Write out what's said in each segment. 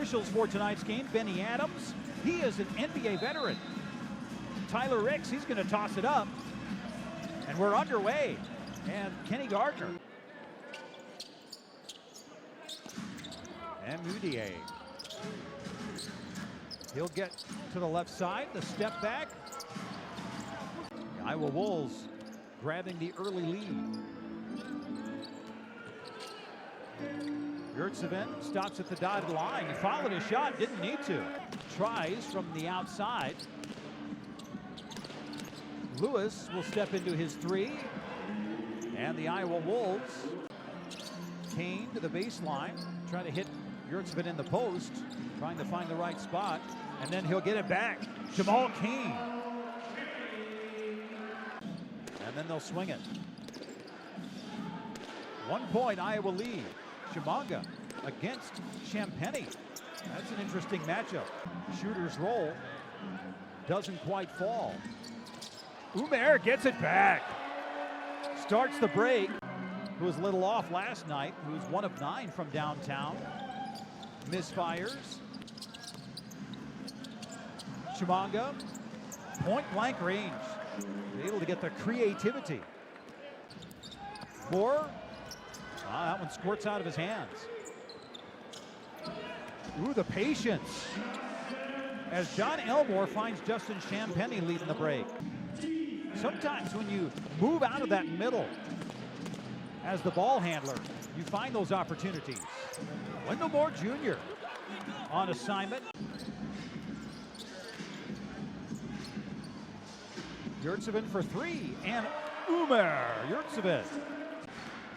Officials for tonight's game, Benny Adams. He is an NBA veteran. Tyler Ricks, he's going to toss it up. And we're underway. And Kenny Gardner. And Mudiay. He'll get to the left side, the step back. The Iowa Wolves grabbing the early lead. Yurtseven stops at the dotted line. He followed his shot, didn't need to. Tries from the outside. Lewis will step into his three. And the Iowa Wolves. Cain to the baseline, trying to hit Yurtseven in the post, trying to find the right spot, and then he'll get it back. Jamal Cain. And then they'll swing it. 1 point Iowa lead. Tshimanga against Champagny. That's an interesting matchup. Shooter's roll doesn't quite fall. Umer gets it back. Starts the break. Who was a little off last night, who's 1 of 9 from downtown. Misfires. Tshimanga, point blank range. Able to get the creativity. Moore. That one squirts out of his hands. Ooh, the patience. As John Elmore finds Justin Champagny leading the break. Sometimes when you move out of that middle as the ball handler, you find those opportunities. Wendell Moore Jr. on assignment. Yurtseven for 3, and Umer Yurtseven.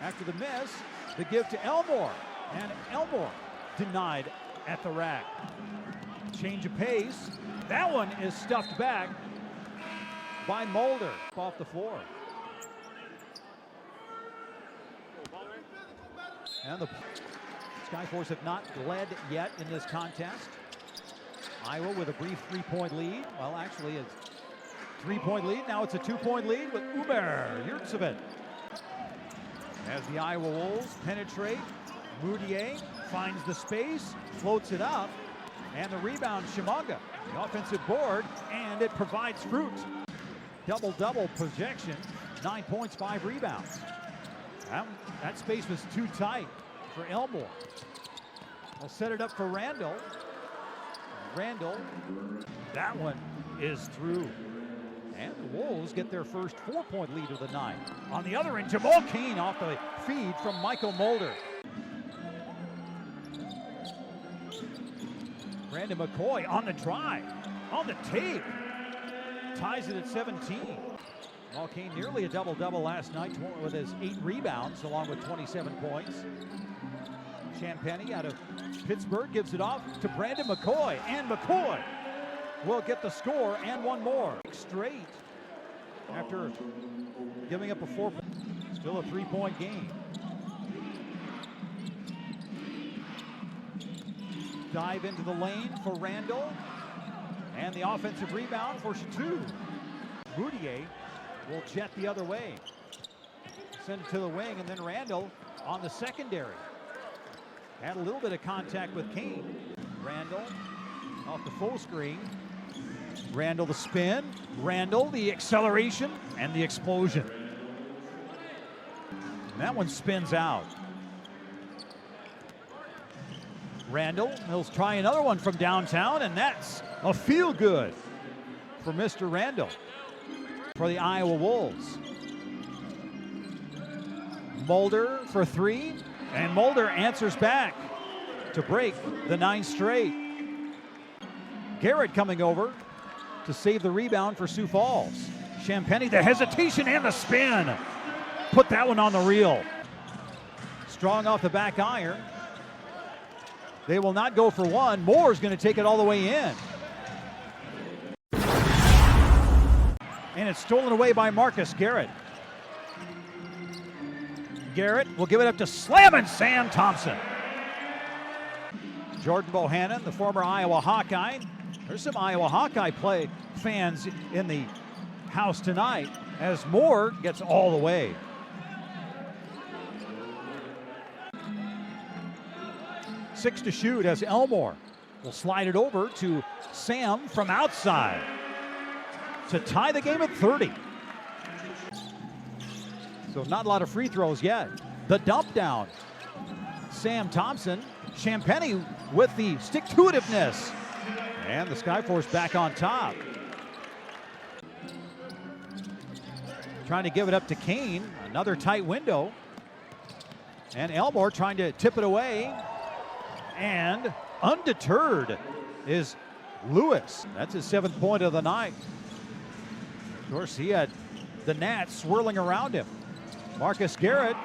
After the miss, the give to Elmore, and Elmore denied at the rack. Change of pace. That one is stuffed back by Mulder off the floor. And the Skyforce have not led yet in this contest. Iowa with a brief 3-point lead. Well, actually, it's 3-point lead. Now it's a 2-point lead with Umer Yurtseven. As the Iowa Wolves penetrate, Mudiay finds the space, floats it up, and the rebound, Tshimanga. The offensive board, and it provides fruit. Double-double projection, 9 points, 5 rebounds. That space was too tight for Elmore. They'll set it up for Randall. Randall, that one is through. And the Wolves get their first 4-point lead of the night. On the other end, Jamal Cain off the feed from Michael Mulder. Brandon McCoy on the drive, on the tape. Ties it at 17. Jamal Cain nearly a double-double last night with his 8 rebounds along with 27 points. Champagny out of Pittsburgh gives it off to Brandon McCoy, and McCoy will get the score and one more. Straight after giving up a 4. Still a 3-point game. Dive into the lane for Randall, and the offensive rebound for Sioux. Mudiay will jet the other way. Send it to the wing, and then Randall on the secondary. Had a little bit of contact with Cain. Randall off the full screen. Randall the spin. Randall the acceleration and the explosion. And that one spins out. Randall, he'll try another one from downtown, and that's a feel good for Mr. Randall for the Iowa Wolves. Mulder for 3, and Mulder answers back to break the 9 straight. Garrett coming over to save the rebound for Sioux Falls. Champagny, the hesitation and the spin. Put that one on the reel. Strong off the back iron. They will not go for one. Moore's going to take it all the way in. And it's stolen away by Marcus Garrett. Garrett will give it up to Slammin' Sam Thompson. Jordan Bohannon, the former Iowa Hawkeye. There's some Iowa Hawkeye fans in the house tonight as Moore gets all the way. Six to shoot as Elmore will slide it over to Sam from outside to tie the game at 30. So not a lot of free throws yet. The dump down. Sam Thompson, Champagnie with the stick-to-itiveness. And the Skyforce back on top. Trying to give it up to Cain. Another tight window. And Elmore trying to tip it away. And undeterred is Lewis. That's his 7th point of the night. Of course, he had the Nats swirling around him. Marcus Garrett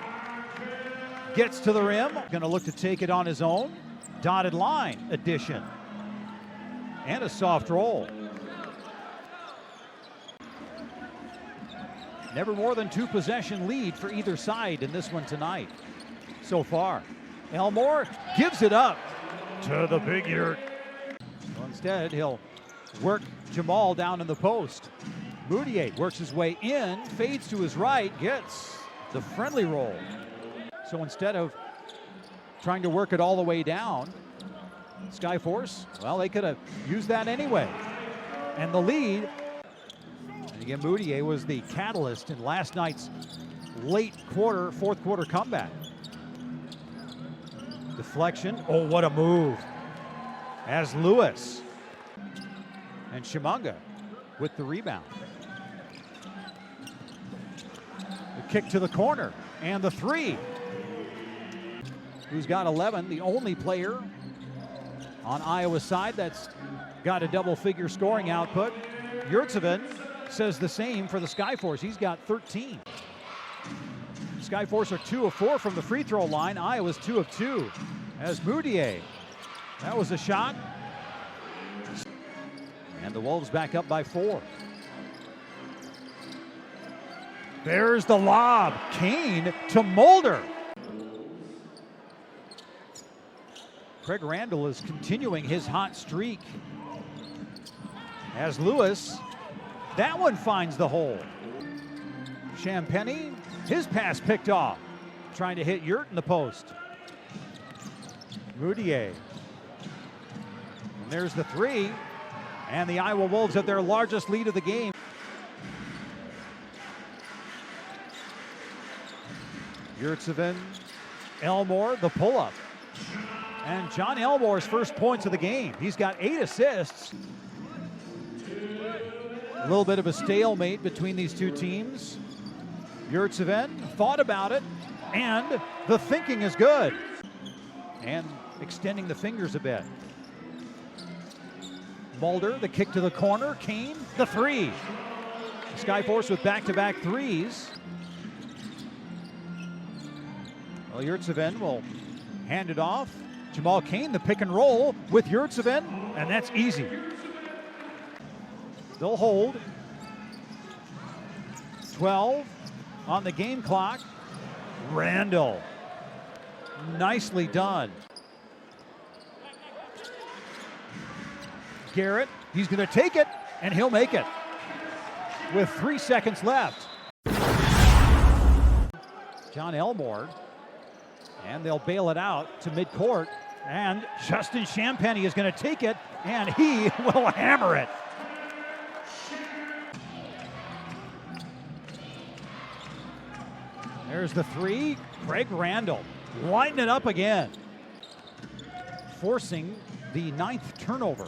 gets to the rim. Going to look to take it on his own. Dotted line addition. And a soft roll. Never more than 2 possession lead for either side in this one tonight so far. Elmore gives it up to the big yurt. Well, instead, he'll work Jamal down in the post. Mudiay works his way in, fades to his right, gets the friendly roll. So instead of trying to work it all the way down, Skyforce, well, they could have used that anyway. And the lead, and again, Mudiay was the catalyst in last night's late quarter, 4th quarter comeback. Deflection, oh, what a move. As Lewis and Tshimanga with the rebound. The kick to the corner and the 3. Who's got 11, the only player on Iowa's side that's got a double-figure scoring output. Yurtseven says the same for the Skyforce. He's got 13. Skyforce are 2 of 4 from the free throw line. Iowa's 2 of 2. As Mudiay, that was a shot. And the Wolves back up by 4. There's the lob. Cain to Mulder. Craig Randall is continuing his hot streak. As Lewis, that one finds the hole. Champagnie, his pass picked off. Trying to hit Yurt in the post. Mudiay. And there's the 3. And the Iowa Wolves have their largest lead of the game. Yurtseven, Elmore, the pull-up. And John Elmore's first points of the game. He's got 8 assists. A little bit of a stalemate between these two teams. Yurtseven thought about it, and the thinking is good. And extending the fingers a bit. Mulder, the kick to the corner. Cain, the 3. The Skyforce with back-to-back 3s. Well, Yurtseven will hand it off. Jamal Cain, the pick and roll with Yurtseven, and that's easy. They'll hold. 12 on the game clock. Randall, nicely done. Garrett, he's going to take it, and he'll make it with 3 seconds left. John Elmore, and they'll bail it out to midcourt, and Justin Champagnie is going to take it, and he will hammer it. There's the 3. Craig Randall lighting it up again, forcing the 9th turnover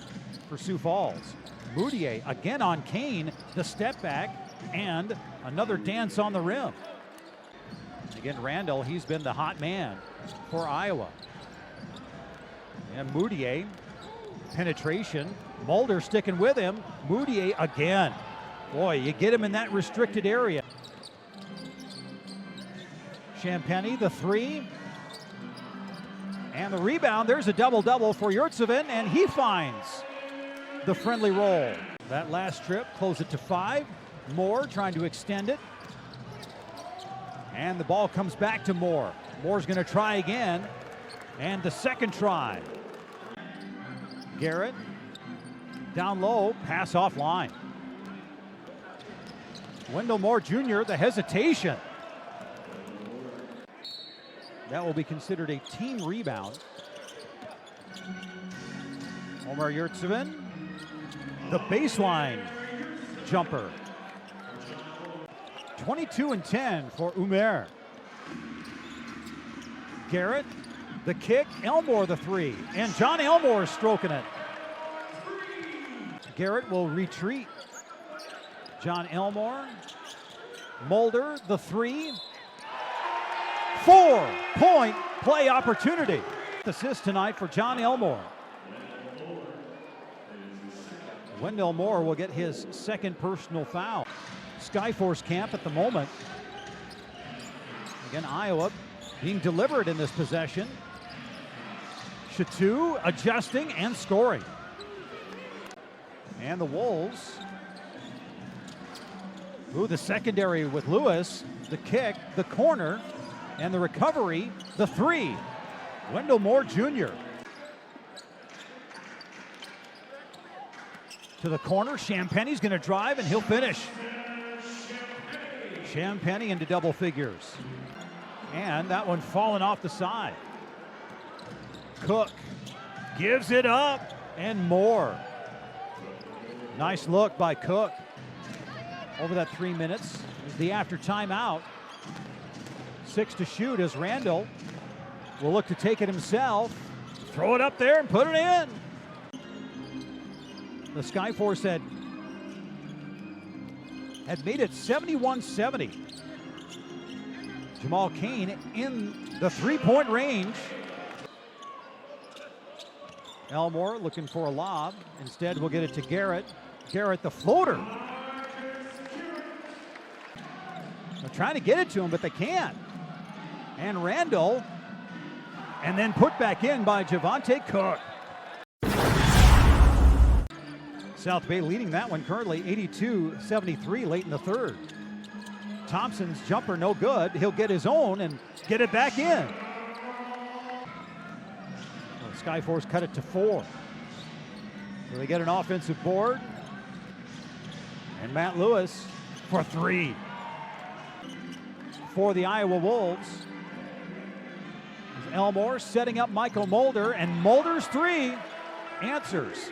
for Sioux Falls. Mudiay again on Cain, the step back, and another dance on the rim. Again, Randall, he's been the hot man for Iowa. And Mudiay, penetration. Mulder sticking with him. Mudiay again. Boy, you get him in that restricted area. Champagnie, the 3. And the rebound, there's a double-double for Yurtseven, and he finds the friendly roll. That last trip, close it to 5. Moore trying to extend it. And the ball comes back to Moore. Moore's going to try again. And the second try. Garrett, down low, pass offline. Wendell Moore Jr., the hesitation. That will be considered a team rebound. Omer Yurtseven, the baseline jumper. 22-10 for Umer. Garrett, the kick, Elmore the three, and John Elmore stroking it. Garrett will retreat. John Elmore, Mulder, the three. 4-point play opportunity. Assist tonight for John Elmore. Wendell Moore will get his second personal foul. Skyforce camp at the moment. Again, Iowa being deliberate in this possession. Chateau adjusting and scoring. And the Wolves, the secondary with Lewis, the kick, the corner, and the recovery, the three. Wendell Moore Jr. To the corner, Champagne's going to drive and he'll finish. Champagne into double figures. And that one falling off the side. Cook gives it up, and more. Nice look by Cook. Over that 3 minutes is the after timeout. 6 to shoot as Randall will look to take it himself. Throw it up there and put it in. The Skyforce had made it 71-70. Jamal Cain in the three-point range. Elmore looking for a lob. Instead, we'll get it to Garrett. Garrett, the floater. They're trying to get it to him, but they can't. And Randall, and then put back in by Javante Cook. South Bay leading that one currently 82-73 late in the third. Thompson's jumper no good. He'll get his own and get it back in. Well, Skyforce cut it to 4. So they get an offensive board. And Matt Lewis for 3. For the Iowa Wolves. Elmore setting up Michael Mulder, and Mulder's 3 answers.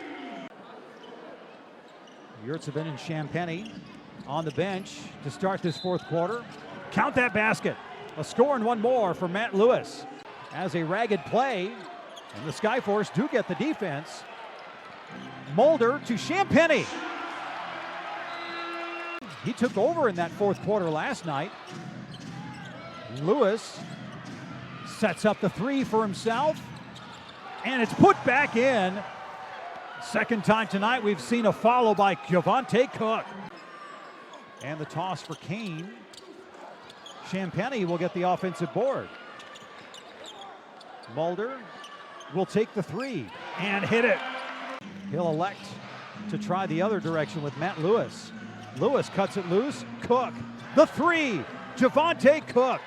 Yurtseven and Champagnie on the bench to start this fourth quarter. Count that basket. A score and one more for Matt Lewis. As a ragged play, and the Skyforce do get the defense. Mulder to Champagnie. He took over in that fourth quarter last night. Lewis sets up the 3 for himself, and it's put back in. Second time tonight we've seen a follow by Javante Cook. And the toss for Cain. Champagnie will get the offensive board. Mulder will take the 3 and hit it. He'll elect to try the other direction with Matt Lewis. Lewis cuts it loose. Cook, the 3. Javante Cook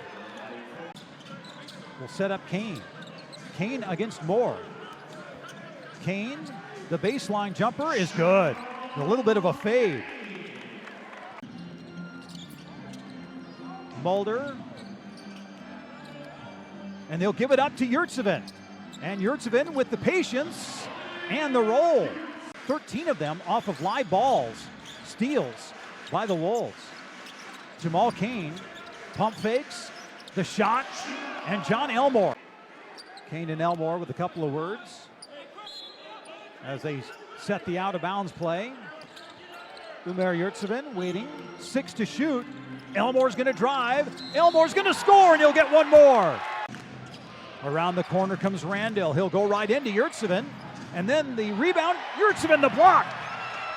will set up Cain. Cain against Moore. Cain, the baseline jumper is good. A little bit of a fade. Mulder. And they'll give it up to Yurtseven. And Yurtseven with the patience and the roll. 13 of them off of live balls. Steals by the Wolves. Jamal Cain, pump fakes, the shot, and John Elmore. Cain and Elmore with a couple of words as they set the out-of-bounds play. Umer Yurtseven waiting, 6 to shoot. Elmore's gonna drive, Elmore's gonna score, and he'll get one more. Around the corner comes Randall. He'll go right into Yurtseven, and then the rebound, Yurtseven the block.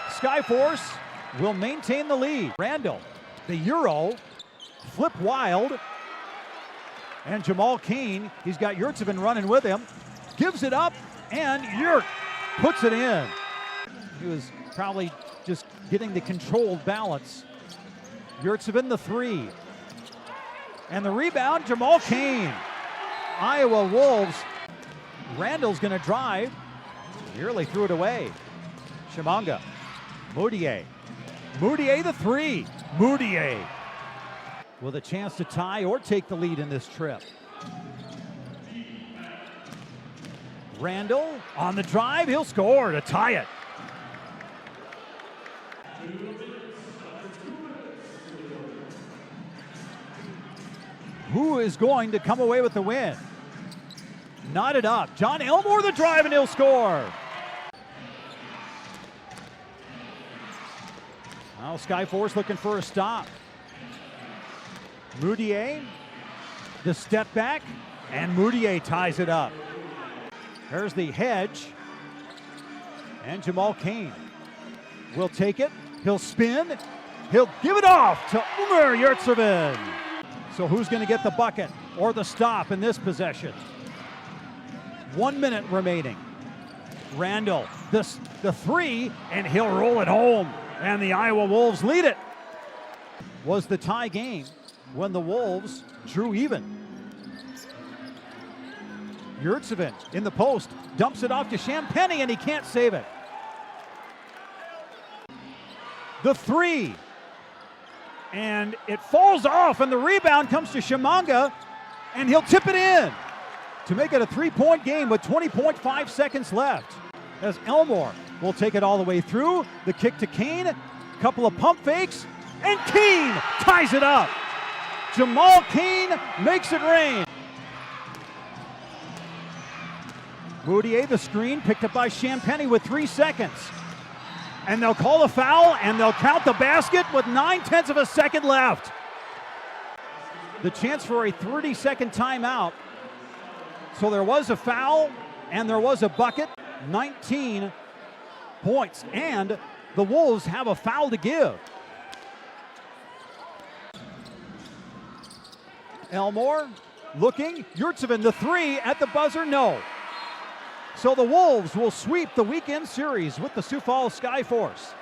Skyforce will maintain the lead. Randall, the Euro, flip wild, and Jamal Cain, he's got Yurtseven running with him, gives it up, and Yurt puts it in. He was probably just getting the controlled balance. Yurtseven the 3. And the rebound, Jamal Cain. Iowa Wolves. Randall's gonna drive. Nearly threw it away. Tshimanga. Mudiay. Mudiay the 3. Mudiay with a chance to tie or take the lead in this trip. Randall on the drive, he'll score to tie it. Who is going to come away with the win? Knotted up. John Elmore the drive, and he'll score. Now Skyforce looking for a stop. Mudiay, the step back, and Mudiay ties it up. There's the hedge. And Jamal Cain will take it. He'll spin. He'll give it off to Umar Yurtseven. So who's going to get the bucket or the stop in this possession? 1 minute remaining. Randall, the three, and he'll roll it home. And the Iowa Wolves lead it. Was the tie game when the Wolves drew even. Yurtseven in the post, dumps it off to Champagnie, and he can't save it. The three, and it falls off, and the rebound comes to Tshimanga, and he'll tip it in to make it a three-point game with 20.5 seconds left. As Elmore will take it all the way through, the kick to Cain, couple of pump fakes, and Cain ties it up. Jamal Cain makes it rain. Mudiay, the screen, picked up by Champagnie with 3 seconds. And they'll call a foul, and they'll count the basket with 9/10 of a second left. The chance for a 30-second timeout. So there was a foul, and there was a bucket. 19 points, and the Wolves have a foul to give. Elmore looking, Yurtseven, the three at the buzzer, no. So the Wolves will sweep the weekend series with the Sioux Falls Skyforce.